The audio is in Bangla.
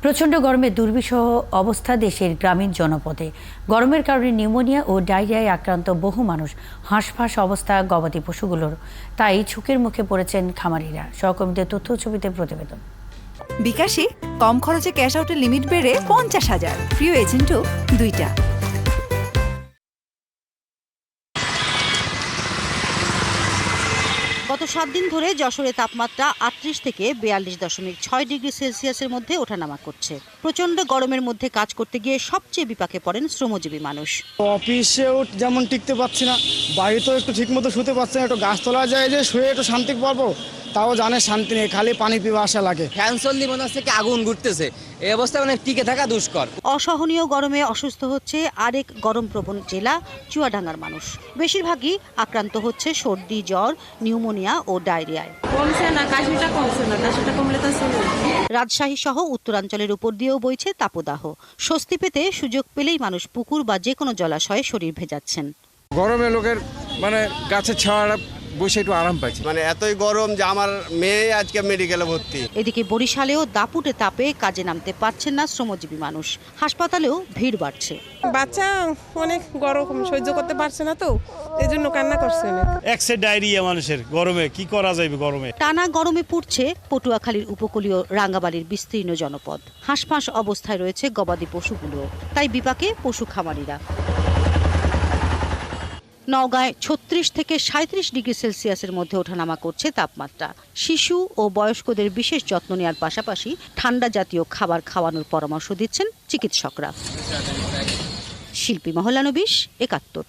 প্রচণ্ড গরমে দুর্বিষহ অবস্থা দেশের গ্রামীণ জনপদে। গরমের কারণে নিউমোনিয়া ও ডায়রিয়ায় আক্রান্ত বহু মানুষ। হাঁসফাঁস অবস্থা গবাদি পশুগুলোর, তাই ঝুঁকির মুখে পড়েছেন খামারিরা। সহকর্মীদের তথ্য ছবিতে প্রতিবেদন। বিকাশে কম খরচে ক্যাশ আউটের লিমিট বেড়ে 50,000, প্রিয় এজেন্টও 2টা। গত 7 দিন ধরে যশোরে তাপমাত্রা 38 থেকে 42.6 ডিগ্রি সেলসিয়াসের মধ্যে ওঠানামা করছে। প্রচন্ড গরমের মধ্যে কাজ করতে গিয়ে সবচেয়ে বিপাকে পড়েন শ্রমজীবী মানুষ। অফিসেও যেমন টিকতে পারছি না, বাড়িতেও একটু ঠিক মতো শুতে পারছি না। একটু গাছ তোলা যায় যে শুয়ে একটু শান্তি পাবো, তাও জানে শান্তি নেই, খালি পানি পিবা আসা লাগে। ফ্যান চললে মনে হচ্ছে কি আগুন ঘুরতেছে। এই অবস্থায় মানে টিকে থাকা দুষ্কর। অসহনীয় গরমে অসুস্থ হচ্ছে আরেক গরমপ্রবণ জেলা চুয়াডাঙ্গার মানুষ। বেশিরভাগই আক্রান্ত হচ্ছে সর্দি, জ্বর, নিউমোনিয়া ও ডায়রিয়ায়। রাজশাহী সহ উত্তরাঞ্চলের উপর দিয়েও বইছে তাপদাহ। স্বস্তি পেতে সুযোগ পেলেই মানুষ পুকুর বা যে কোনো জলাশয়ে শরীর ভেজাচ্ছেন। গরমে লোকের মানে গাছের ছাওয়াটা বসে একটু আরাম পাইছে। মানে এতই গরম যে আমার মেয়ে আজকে মেডিকেলে ভর্তি। এদিকে বরিশালেও দাপুটে তাপে কাজে নামতে পারছেন না শ্রমজীবী মানুষ। হাসপাতালেও ভিড় বাড়ছে। বাচ্চা অনেক গরম সহ্য করতে পারছে না, তো এই জন্য কান্না করছে। ডায়রিয়া মানুষের গরমে কি করা যাবে? গরমে টানা গরমে পুড়ছে পটুয়াখালীর উপকূলীয় রাঙ্গাবালির বিস্তীর্ণ জনপদ। হাঁসফাঁস অবস্থায় রয়েছে গবাদি পশুগুলো, তাই বিপাকে পশু খামারিরা। নওগাঁয় 36 থেকে 37 ডিগ্রি সেলসিয়াসের মধ্যে ওঠানামা করছে তাপমাত্রা। শিশু ও বয়স্কদের বিশেষ যত্ন নেওয়ার পাশাপাশি ঠান্ডা জাতীয় খাবার খাওয়ানোর পরামর্শ দিচ্ছেন চিকিৎসকরা। শিল্পী মহলানবিশ, ৭১।